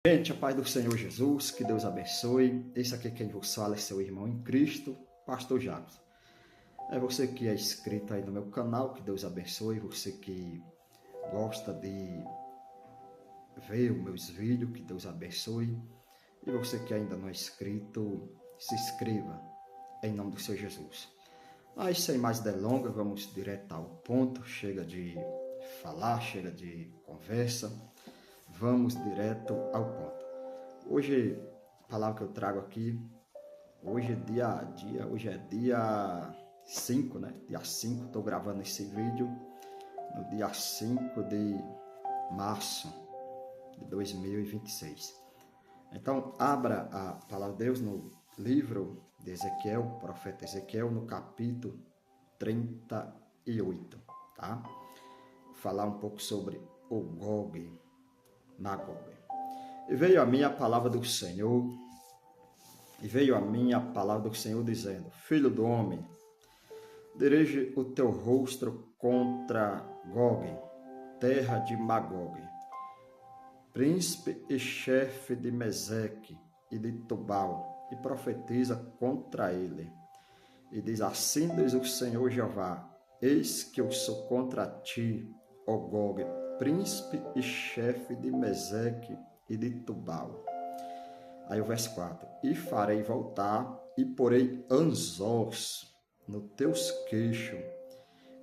Gente, a paz do Senhor Jesus, que Deus abençoe. Esse aqui quem vos fala é seu irmão em Cristo, Pastor Jacques. É você que é inscrito aí no meu canal, que Deus abençoe. Você que gosta de ver os meus vídeos, que Deus abençoe. E você que ainda não é inscrito, se inscreva em nome do Senhor Jesus. Mas sem mais delongas, vamos direto ao ponto. Chega de falar, chega de conversa. Vamos direto ao ponto. Hoje, a palavra que eu trago aqui, hoje é dia 5, né? Dia 5, estou gravando esse vídeo no dia 5 de março de 2026. Então, abra a palavra de Deus no livro de Ezequiel, profeta Ezequiel, no capítulo 38, tá? Vou falar um pouco sobre o Gog Magog. E veio a mim a palavra do Senhor, dizendo: Filho do homem, dirige o teu rosto contra Gog, terra de Magog, príncipe e chefe de Meseque e de Tubal, e profetiza contra ele. E diz: Assim diz o Senhor Jeová: Eis que eu sou contra ti, ó Gog, príncipe e chefe de Meseque e de Tubal. Aí o verso 4: E farei voltar e porei anzós nos teus queixos,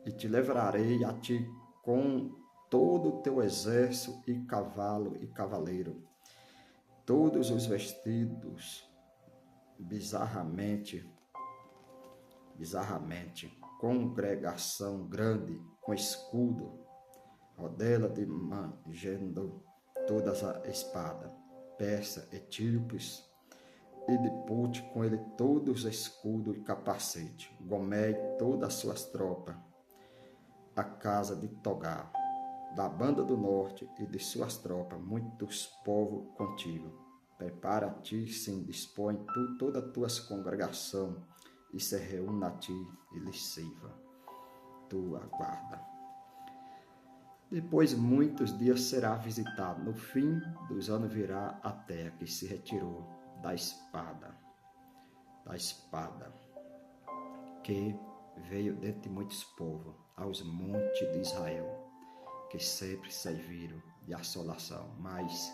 e te levarei a ti com todo o teu exército e cavalo e cavaleiro, todos os vestidos bizarramente, congregação grande, com escudo, rodela de mangendo todas a espada, persa, etíopes, e de Put com ele todos escudo e capacete, Gomé e todas as suas tropas, a casa de Togá, da banda do norte e de suas tropas, muitos povos contigo. Prepara-te, sim, dispõe tu toda a tua congregação, e se reúna a ti e lhes sirva. Tu aguarda. Depois muitos dias será visitado. No fim dos anos virá a terra que se retirou da espada, que veio dentre muitos povos, aos montes de Israel, que sempre serviram de assolação. Mas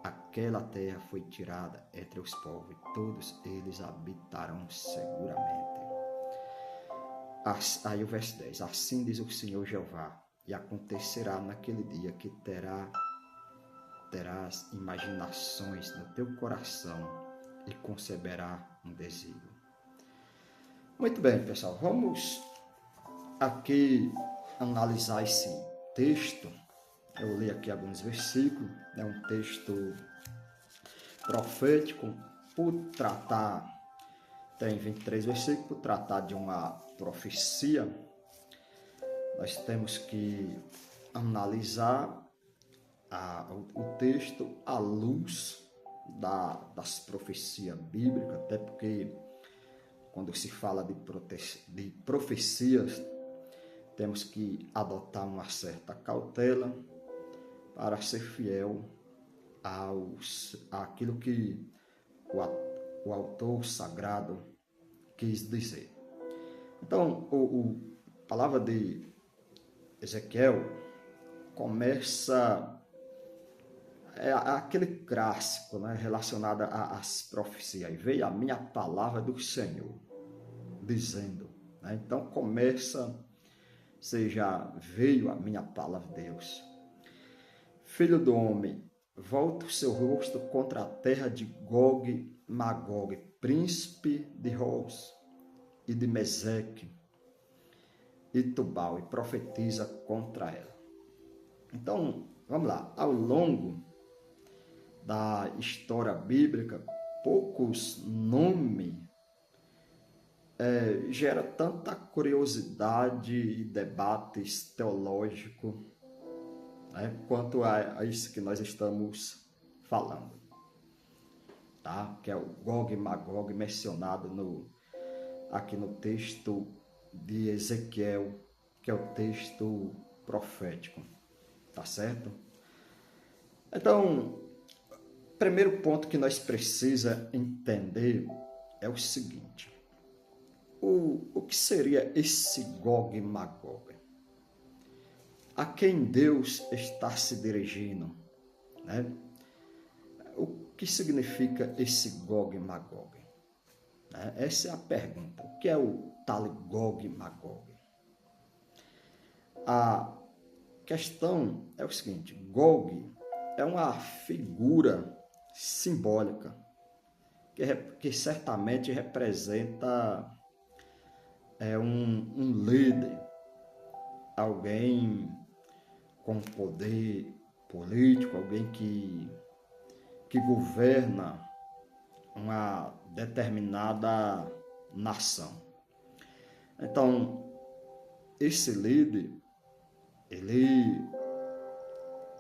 aquela terra foi tirada entre os povos, e todos eles habitarão seguramente. Aí o verso 10, assim diz o Senhor Jeová: e acontecerá naquele dia que terás imaginações no teu coração e conceberá um desígnio. Muito bem, pessoal, vamos aqui analisar esse texto. Eu li aqui alguns versículos, é um texto profético, por tratar, tem 23 versículos, por tratar de uma profecia. Nós temos que analisar o texto à luz das profecias bíblicas, até porque quando se fala de profecias, temos que adotar uma certa cautela para ser fiel àquilo que o autor sagrado quis dizer. Então, a palavra de Ezequiel começa aquele clássico, né, relacionado às profecias. E veio a minha palavra do Senhor, dizendo, né? Então começa, veio a minha palavra de Deus. Filho do homem, volta o seu rosto contra a terra de Gog Magog, príncipe de Ros e de Meseque e Tubal, e profetiza contra ela. Então, vamos lá. Ao longo da história bíblica, poucos nomes gera tanta curiosidade e debates teológicos, né, quanto a isso que nós estamos falando, tá? Que é o Gog e Magog mencionado aqui no texto de Ezequiel, que é o texto profético, tá certo? Então, primeiro ponto que nós precisamos entender é o seguinte: o que seria esse Gog e Magog? A quem Deus está se dirigindo, né? O que significa esse Gog e Magog? Essa é a pergunta. O que é o tal Gog e Magog? A questão é o seguinte: Gog é uma figura simbólica que certamente representa um líder, alguém com poder político, alguém que governa uma determinada nação. Então, esse líder,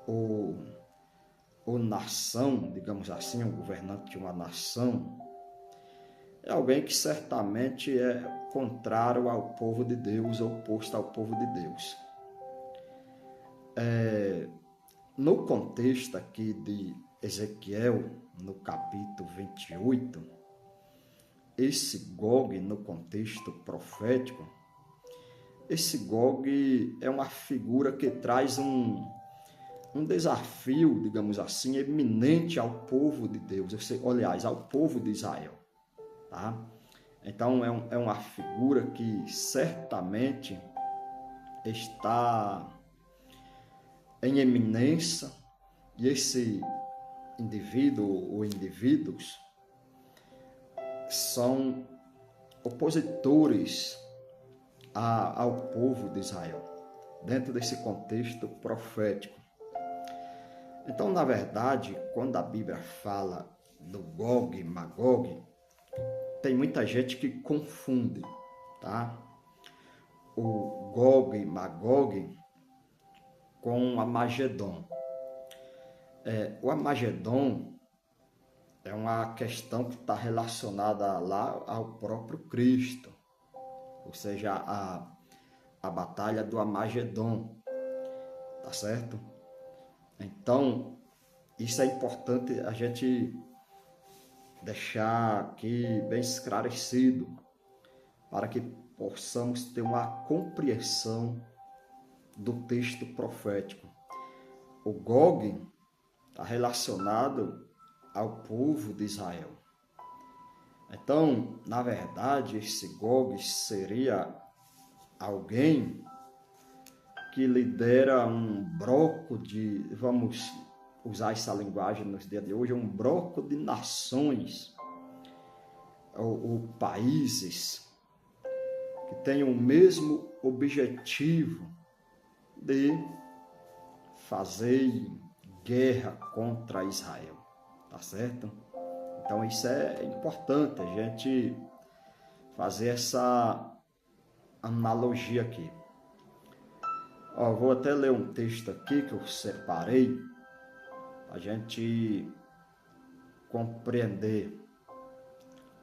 ou nação, digamos assim, o governante de uma nação, é alguém que certamente é contrário ao povo de Deus, oposto ao povo de Deus. No contexto aqui de Ezequiel, no capítulo 28, esse Gog, no contexto profético, esse Gog é uma figura que traz um desafio, digamos assim, eminente ao povo de Deus, aliás, ao povo de Israel. Tá? Então, é uma figura que certamente está em eminência, e esse indivíduo ou indivíduos são opositores ao povo de Israel, dentro desse contexto profético. Então, na verdade, quando a Bíblia fala do Gog e Magog, tem muita gente que confunde, tá? O Gog e Magog com o Amagedon. O Amagedon é uma questão que está relacionada lá ao próprio Cristo, ou seja, a batalha do Amagedon, tá certo? Então, isso é importante a gente deixar aqui bem esclarecido, para que possamos ter uma compreensão do texto profético. O Gog está relacionado ao povo de Israel. Então, na verdade, esse Gog seria alguém que lidera um bloco de, vamos usar essa linguagem nos dias de hoje, um bloco de nações ou países que têm o mesmo objetivo de fazer guerra contra Israel, tá certo? Então isso é importante a gente fazer essa analogia aqui. Vou até ler um texto aqui que eu separei para a gente compreender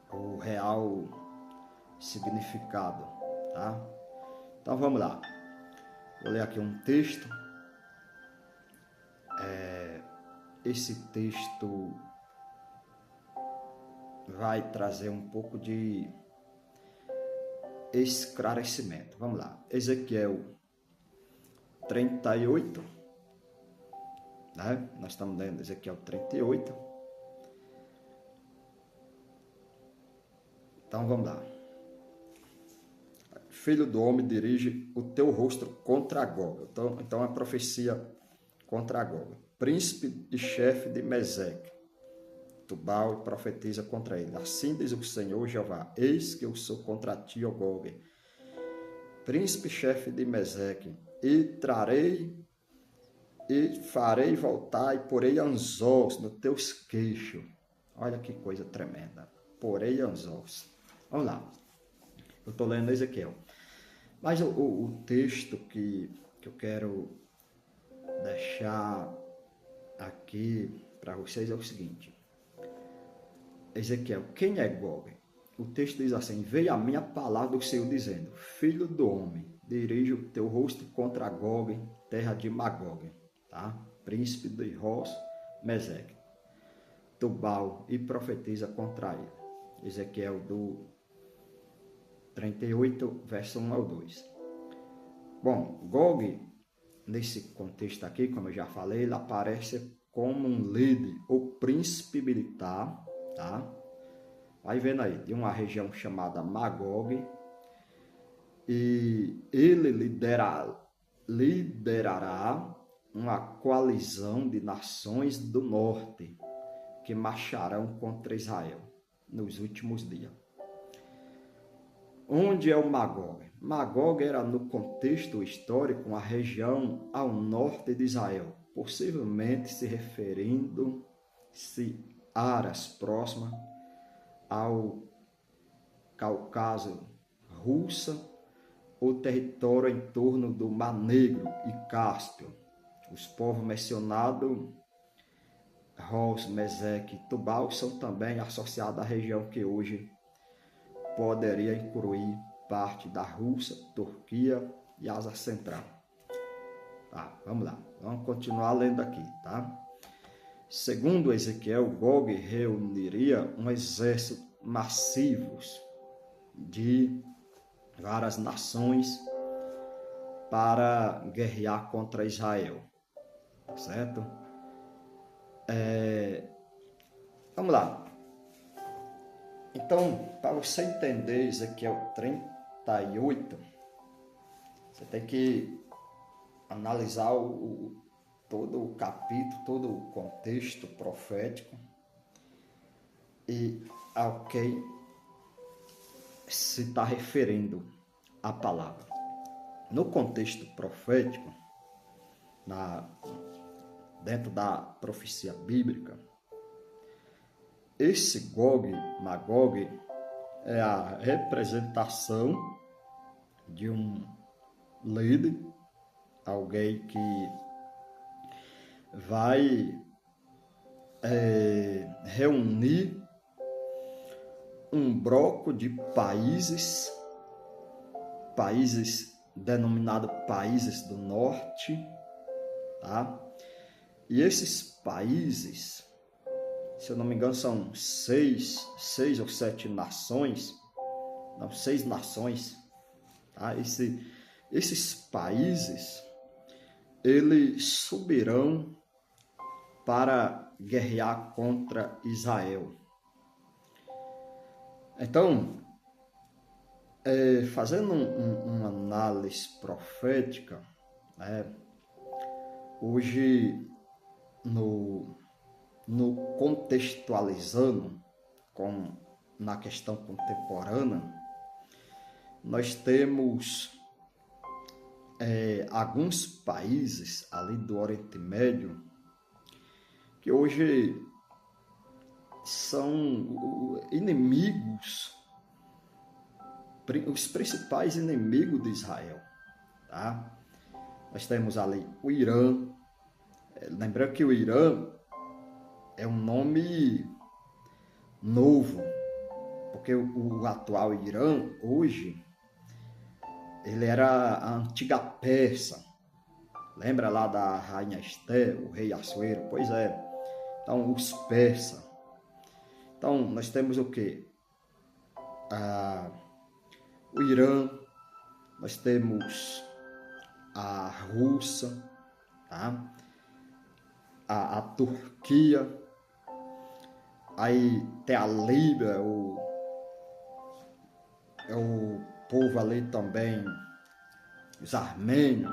o real significado, tá? Então vamos lá. Vou ler aqui um texto. Esse texto vai trazer um pouco de esclarecimento. Vamos lá. Ezequiel 38, né? Nós estamos lendo Ezequiel 38. Então vamos lá. Filho do homem, dirige o teu rosto contra Gog. Então a profecia contra Gog. Príncipe e chefe de Meseque. Tubal profetiza contra ele. Assim diz o Senhor Jeová: eis que eu sou contra ti, ó Gog, príncipe e chefe de Meseque, e trarei e farei voltar e porei anzóis nos teus queixos. Olha que coisa tremenda. Porei anzóis. Vamos lá. Eu estou lendo Ezequiel. Mas o texto que eu quero deixar aqui para vocês é o seguinte. Ezequiel, quem é Gog? O texto diz assim: veio a minha palavra do Senhor dizendo: filho do homem, dirige o teu rosto contra Gog, terra de Magog, tá? Príncipe de Ros, Meseque. Tubal e profetiza contra ele. Ezequiel do 38, verso 1 ao 2. Bom, Gog, nesse contexto aqui, como eu já falei, ele aparece como um líder ou príncipe militar, tá? Vai vendo aí, de uma região chamada Magog, e ele liderará uma coalizão de nações do norte que marcharão contra Israel nos últimos dias. Onde é o Magog? Magog era, no contexto histórico, uma região ao norte de Israel, possivelmente se referindo-se a áreas próximas ao Cáucaso russa, ou território em torno do Mar Negro e Cáspio. Os povos mencionados, Ros, Meseque e Tubal, são também associados à região que hoje poderia incluir parte da Rússia, Turquia e Ásia Central. Tá, vamos lá, vamos continuar lendo aqui, tá? Segundo Ezequiel, Gog reuniria um exército massivo de várias nações para guerrear contra Israel, certo? Vamos lá. Então, para você entender Ezequiel 38, você tem que analisar todo o capítulo, todo o contexto profético e ao que se está referindo a palavra. No contexto profético, dentro da profecia bíblica, esse Gog, Magog, é a representação de um líder, alguém que vai reunir um bloco de países denominados países do norte, tá? E esses países, se eu não me engano, são seis ou sete nações, não, 6 nações, tá? Esses países, eles subirão para guerrear contra Israel. Então, fazendo uma análise profética, né, hoje, no contextualizando na questão contemporânea, nós temos alguns países ali do Oriente Médio que hoje são inimigos, os principais inimigos de Israel, tá? Nós temos ali o Irã. Lembrando que o Irã é um nome novo, porque o atual Irã hoje, ele era a antiga Pérsia. Lembra lá da rainha Esté, o rei Assuero? Pois é. Então, os persas. Então, nós temos o quê? O Irã, nós temos a Rússia, tá? A Turquia, aí tem a Líbia, o povo ali também, os armênios.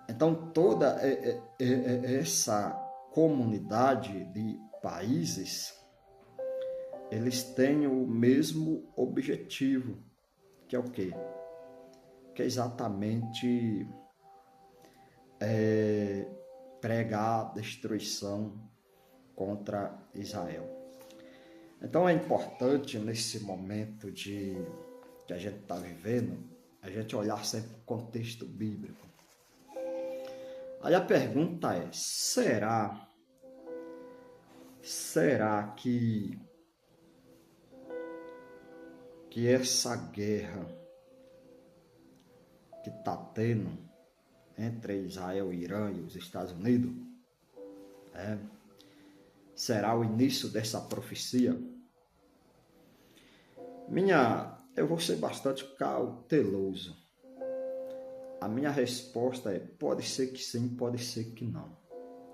Então, toda essa comunidade de países, eles têm o mesmo objetivo, que é o quê? Que é exatamente pregar a destruição contra Israel. Então é importante nesse momento que a gente está vivendo, a gente olhar sempre o contexto bíblico. Aí a pergunta é, será que essa guerra que está tendo entre Israel, Irã e os Estados Unidos, será o início dessa profecia? Eu vou ser bastante cauteloso. A minha resposta é: pode ser que sim, pode ser que não,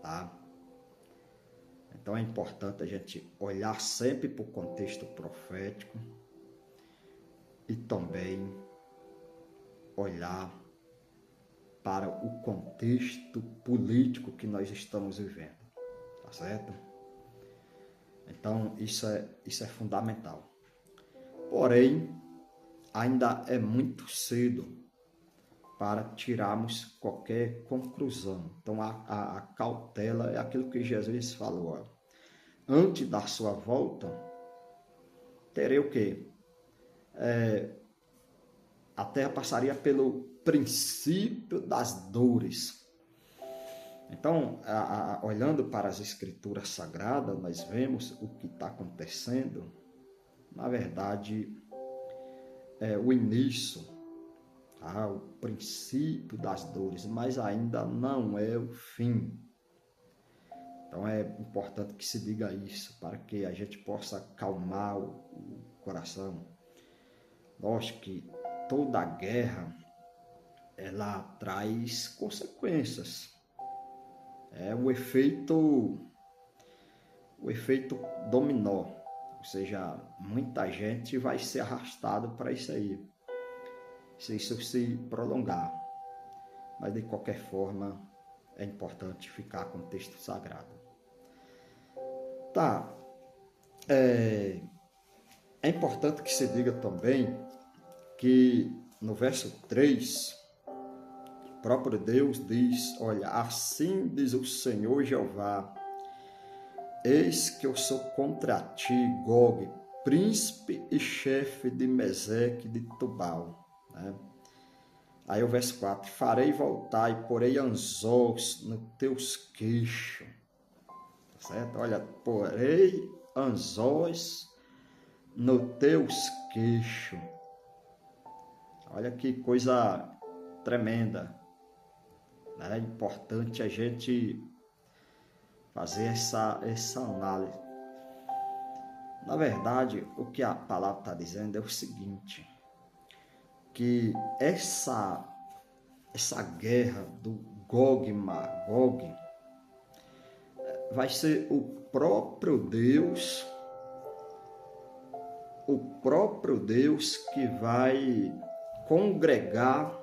tá? Então é importante a gente olhar sempre para o contexto profético e também olhar para o contexto político que nós estamos vivendo, tá certo? Então isso é fundamental. Porém, ainda é muito cedo para tirarmos qualquer conclusão. Então a cautela é aquilo que Jesus falou. Ó. Antes da sua volta, terei o quê? A terra passaria pelo princípio das dores. Então, olhando para as escrituras sagradas, nós vemos o que está acontecendo. Na verdade, é o início, tá? O princípio das dores, mas ainda não é o fim. Então, é importante que se diga isso, para que a gente possa acalmar o coração. Lógico que toda guerra, ela traz consequências. É o efeito dominó, ou seja, muita gente vai ser arrastado para isso aí, se isso se prolongar. Mas de qualquer forma, é importante ficar com o texto sagrado. Tá, é importante que se diga também que no verso 3, o próprio Deus diz: olha, assim diz o Senhor Jeová, eis que eu sou contra ti, Gog, príncipe e chefe de Meseque de Tubal. Né? Aí o verso 4, farei voltar e porei anzóis nos teus queixos. Certo? Olha, porei anzóis nos teus queixos. Olha que coisa tremenda. É importante a gente fazer essa análise. Na verdade, o que a palavra está dizendo é o seguinte, que essa guerra do Gog e Magog vai ser o próprio Deus que vai congregar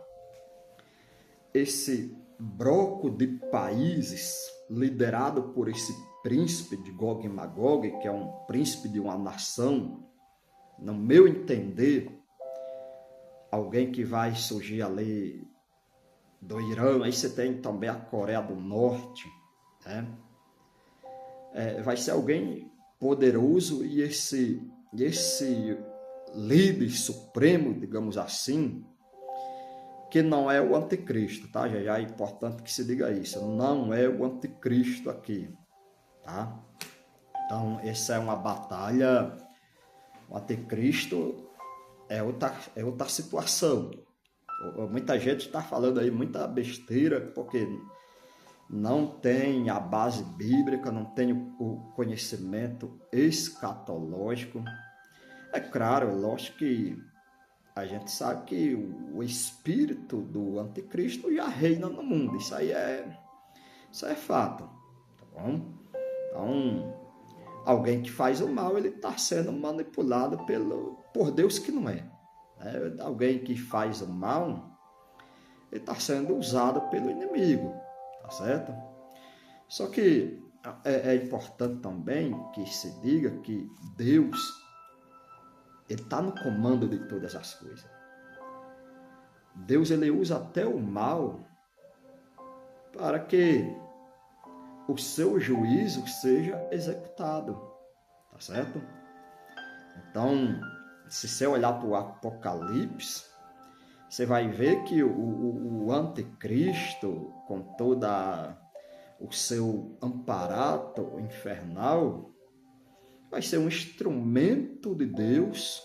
esse bloco de países liderado por esse príncipe de Gog e Magog, que é um príncipe de uma nação, no meu entender, alguém que vai surgir ali do Irã, aí você tem também a Coreia do Norte, né? Vai ser alguém poderoso e esse líder supremo, digamos assim, que não é o anticristo, tá? Já é importante que se diga isso, não é o anticristo aqui, tá? Então, essa é uma batalha, o anticristo é outra situação. Muita gente está falando aí muita besteira, porque não tem a base bíblica, não tem o conhecimento escatológico. É claro, lógico que a gente sabe que o espírito do anticristo já reina no mundo. Isso é fato, tá bom? Então, alguém que faz o mal, ele está sendo manipulado por Deus que não é. Alguém que faz o mal, ele está sendo usado pelo inimigo, tá certo? Só que é importante também que se diga que Deus, ele está no comando de todas as coisas. Deus, ele usa até o mal para que o seu juízo seja executado, tá certo? Então, se você olhar para o Apocalipse, você vai ver que o anticristo, com toda o seu aparato infernal, vai ser um instrumento de Deus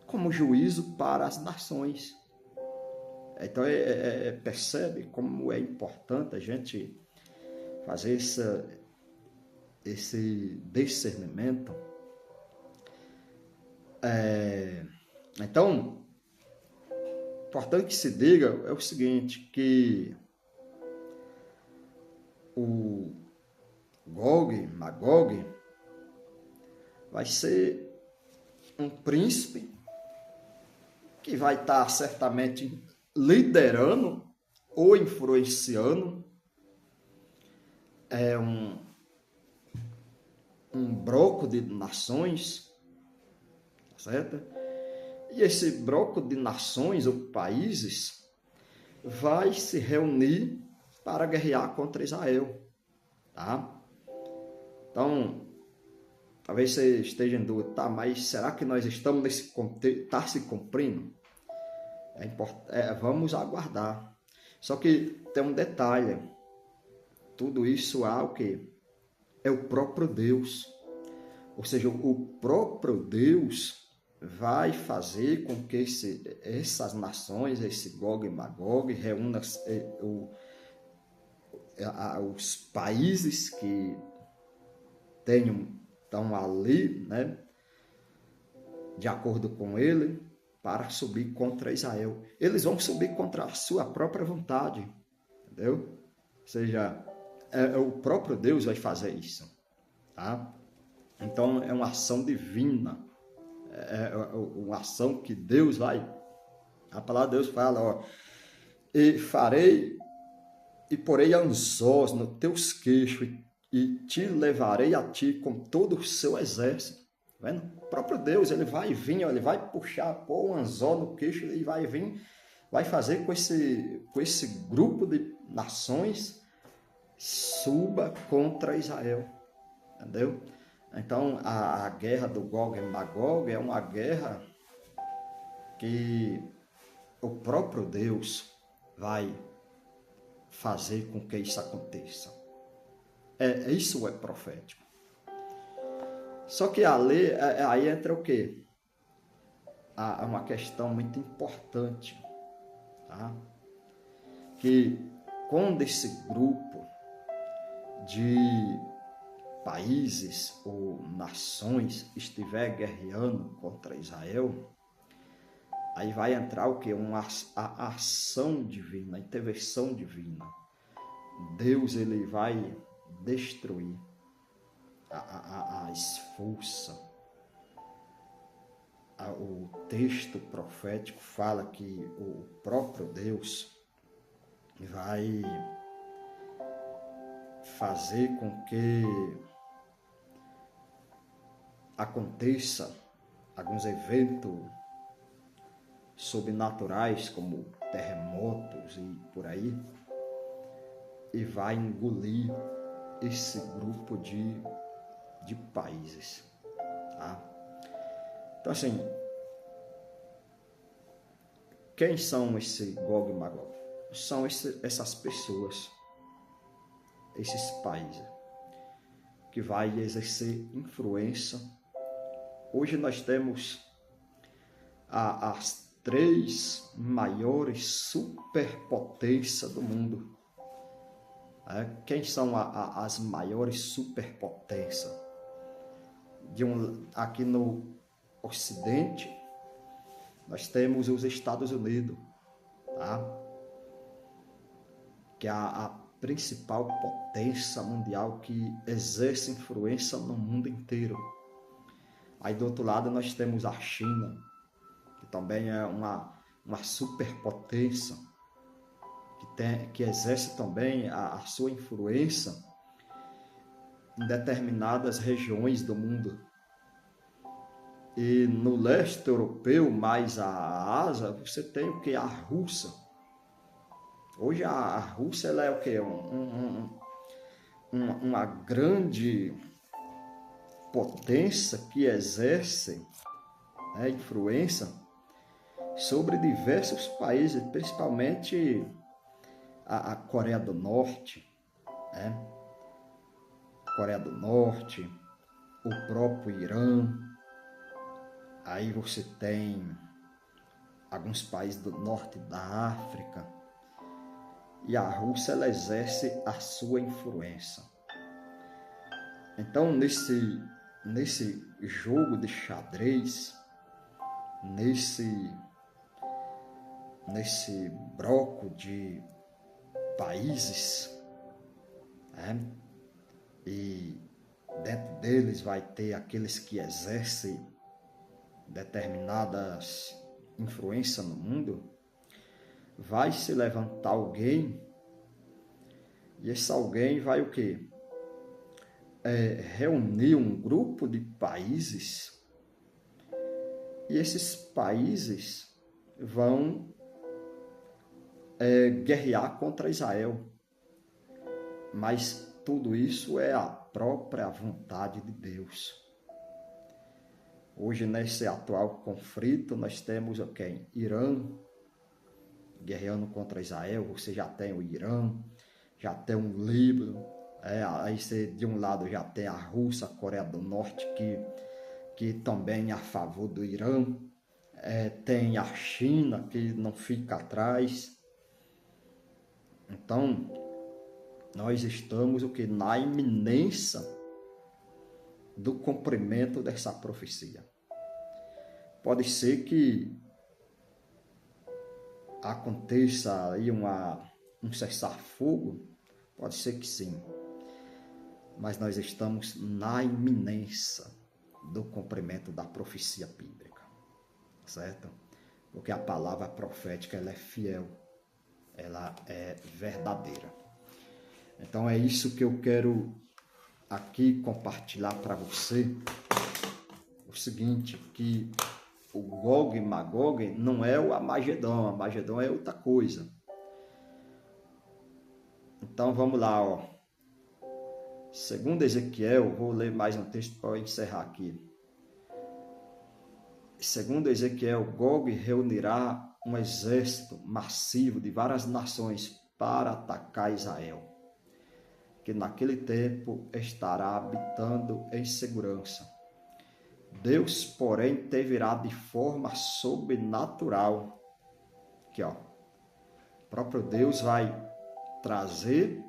como juízo para as nações. Então, percebe como é importante a gente fazer esse discernimento. Então, importante que se diga é o seguinte, que o Gog, Magog, vai ser um príncipe que vai estar certamente liderando ou influenciando um bloco de nações, certo? E esse bloco de nações ou países vai se reunir para guerrear contra Israel, tá? Então, talvez você esteja em dúvida, tá, mas será que nós estamos nesse contexto, está se cumprindo? Vamos aguardar. Só que tem um detalhe, tudo isso há o quê? É o próprio Deus. Ou seja, o próprio Deus vai fazer com que essas nações, esse Gog e Magog, reúna os países que estão ali, né, de acordo com ele, para subir contra Israel. Eles vão subir contra a sua própria vontade, entendeu? Ou seja, o próprio Deus vai fazer isso, tá? Então, é uma ação divina, é uma ação que Deus vai... A palavra de Deus fala, ó, e farei e porei anzós nos teus queixos e te levarei a ti com todo o seu exército. Tá vendo? O próprio Deus, ele vai vir, ele vai puxar, pôr um anzol no queixo e vai vir, vai fazer com esse grupo de nações suba contra Israel, entendeu? Então, a guerra do Gog e Magog é uma guerra que o próprio Deus vai fazer com que isso aconteça. Isso é profético. Só que aí entra o quê? Há uma questão muito importante, tá? Que quando esse grupo de países ou nações estiver guerreando contra Israel, aí vai entrar o quê? A ação divina, a intervenção divina. Deus, ele vai destruir, expulsa. O texto profético fala que o próprio Deus vai fazer com que aconteça alguns eventos sobrenaturais, como terremotos e por aí, e vai engolir esse grupo de países, tá? Então, assim, quem são esse Gog e Magog? São essas pessoas, esses países, que vai exercer influência. Hoje nós temos as 3 maiores superpotências do mundo. Quem são as maiores superpotências? Aqui no Ocidente, nós temos os Estados Unidos, tá? Que é a principal potência mundial que exerce influência no mundo inteiro. Aí do outro lado nós temos a China, que também é uma superpotência, que exerce também a sua influência em determinadas regiões do mundo. E no leste europeu, mais a Ásia, você tem o que? A Rússia. Hoje a Rússia, ela é o que? Uma grande potência que exerce, né, influência sobre diversos países, principalmente a Coreia do Norte, né? Coreia do Norte, o próprio Irã. Aí você tem alguns países do norte da África. E a Rússia, ela exerce a sua influência. Então, nesse jogo de xadrez, nesse bloco de países, né? E dentro deles vai ter aqueles que exercem determinadas influências no mundo, vai se levantar alguém, e esse alguém vai o quê? Reunir um grupo de países, e esses países vão guerrear contra Israel. Mas tudo isso é a própria vontade de Deus. Hoje, nesse atual conflito, nós temos quem? Irã guerreando contra Israel. Você já tem o Irã, já tem o Líbano, aí você, de um lado já tem a Rússia, a Coreia do Norte, que também é a favor do Irã. Tem a China, que não fica atrás. Então, nós estamos na iminência do cumprimento dessa profecia. Pode ser que aconteça aí um cessar-fogo, pode ser que sim, mas nós estamos na iminência do cumprimento da profecia bíblica, certo? Porque a palavra profética, ela é fiel, ela é verdadeira. Então é isso que eu quero aqui compartilhar para você, o seguinte, que o Gog e Magog não é o Armagedon é outra coisa. Então vamos lá, ó. Segundo Ezequiel, vou ler mais um texto para encerrar aqui. Segundo Ezequiel, Gog reunirá um exército massivo de várias nações para atacar Israel, que naquele tempo estará habitando em segurança. Deus, porém, te virá de forma sobrenatural. Aqui, ó. O próprio Deus vai trazer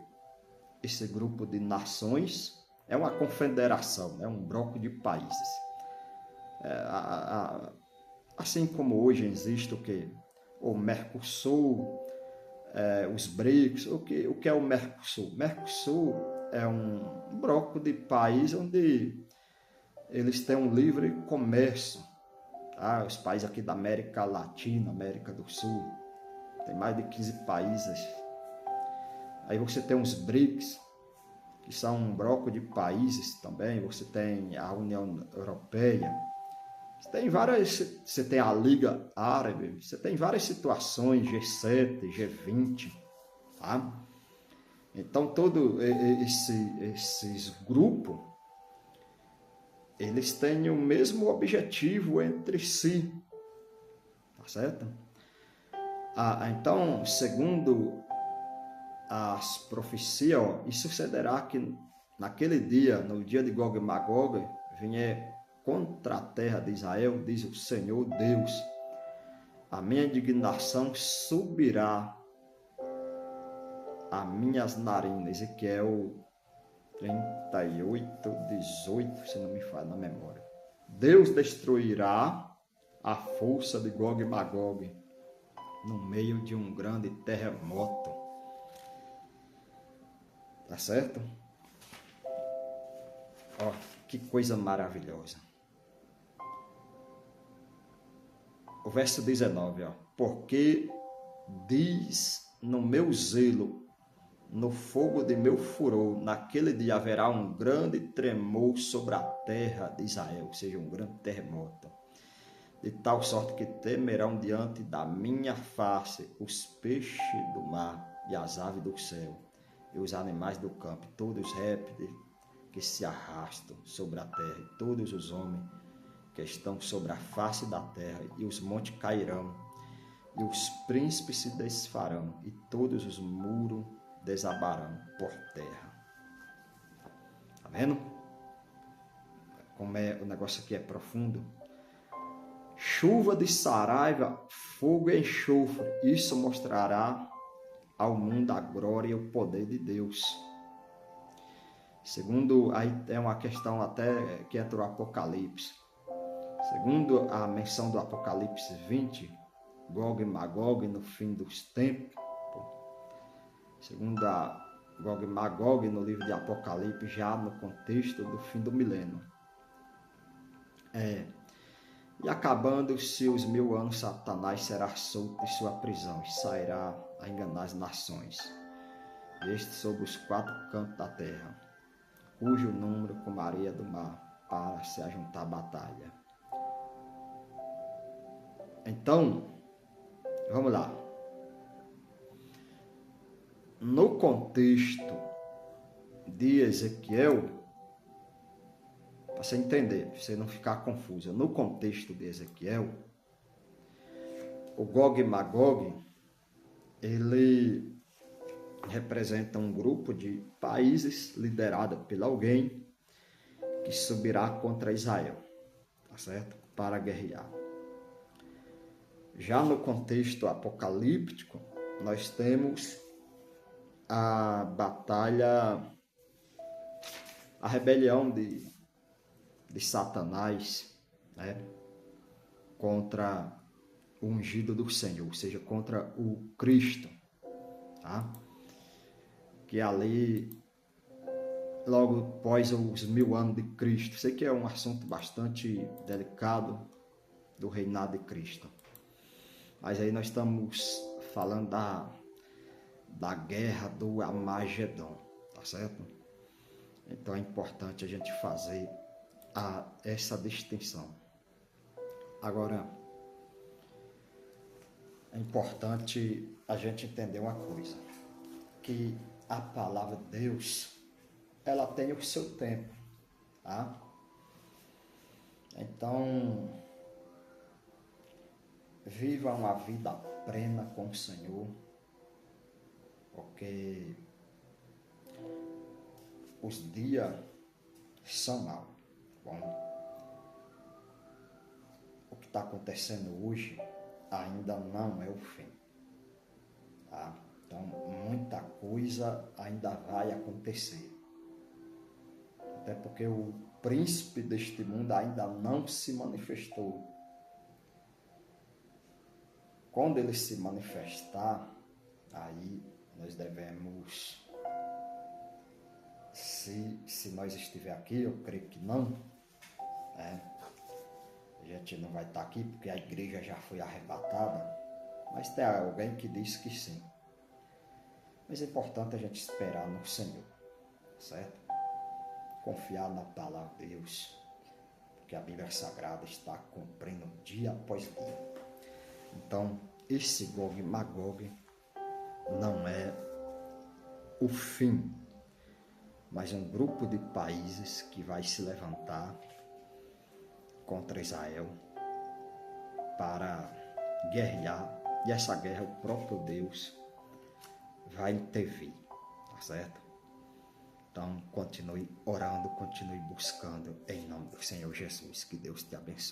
esse grupo de nações. É uma confederação, é um bloco de países. Assim como hoje existe o que? O Mercosul, os BRICS. O que é o Mercosul? Mercosul é um bloco de países onde eles têm um livre comércio. Tá? Os países aqui da América Latina, América do Sul, tem mais de 15 países. Aí você tem os BRICS, que são um bloco de países também. Você tem a União Europeia. Você tem a Liga Árabe, você tem várias situações, G7, G20, tá? Então, todos esses grupos, eles têm o mesmo objetivo entre si, tá certo? Então, segundo as profecias, e sucederá que naquele dia, no dia de Gog e Magog, vier contra a terra de Israel, diz o Senhor Deus, a minha indignação subirá a minhas narinas. Ezequiel 38, 18, se não me falha na memória. Deus destruirá a força de Gog e Magog no meio de um grande terremoto. Tá certo? Ó, que coisa maravilhosa. O verso 19, ó. Porque diz no meu zelo, no fogo de meu furor, naquele dia haverá um grande tremor sobre a terra de Israel, ou seja, um grande terremoto, de tal sorte que temerão diante da minha face os peixes do mar e as aves do céu, e os animais do campo, todos os répteis que se arrastam sobre a terra, e todos os homens que estão sobre a face da terra, e os montes cairão, e os príncipes se desfarão, e todos os muros desabarão por terra. Tá vendo? Como o negócio aqui é profundo. Chuva de saraiva, fogo e enxofre, isso mostrará ao mundo a glória e o poder de Deus. Segundo, aí é uma questão até que entra o Apocalipse. Segundo a menção do Apocalipse 20, Gog e Magog no fim dos tempos, segundo a Gog e Magog no livro de Apocalipse, já no contexto do fim do milênio. E acabando-se os 1000 anos, Satanás será solto de sua prisão e sairá a enganar as nações, este sobre os 4 cantos da terra, cujo número como a areia do mar, para se ajuntar à batalha. Então, vamos lá. No contexto de Ezequiel, para você entender, para você não ficar confuso, no contexto de Ezequiel, o Gog e Magog, ele representa um grupo de países liderado por alguém que subirá contra Israel, tá certo? Para guerrear. Já no contexto apocalíptico, nós temos a batalha, a rebelião de Satanás, né, contra o ungido do Senhor, ou seja, contra o Cristo, tá? Que ali, logo após os 1000 anos de Cristo, sei que é um assunto bastante delicado do reinado de Cristo, mas aí nós estamos falando da guerra do Armagedon, tá certo? Então é importante a gente fazer essa distinção. Agora, é importante a gente entender uma coisa, que a palavra de Deus, ela tem o seu tempo, tá? Então, viva uma vida plena com o Senhor, porque os dias são maus. Bom, o que está acontecendo hoje ainda não é o fim, tá? Então, muita coisa ainda vai acontecer. Até porque o príncipe deste mundo ainda não se manifestou. Quando ele se manifestar, aí nós devemos, se nós estiver aqui, eu creio que não, né? A gente não vai estar aqui porque a igreja já foi arrebatada, mas tem alguém que diz que sim. Mas é importante a gente esperar no Senhor, certo? Confiar na palavra de Deus, porque a Bíblia Sagrada está cumprindo dia após dia. Então, esse Gog e Magog não é o fim, mas um grupo de países que vai se levantar contra Israel para guerrear, e essa guerra o próprio Deus vai intervir, tá certo? Então, continue orando, continue buscando em nome do Senhor Jesus. Que Deus te abençoe.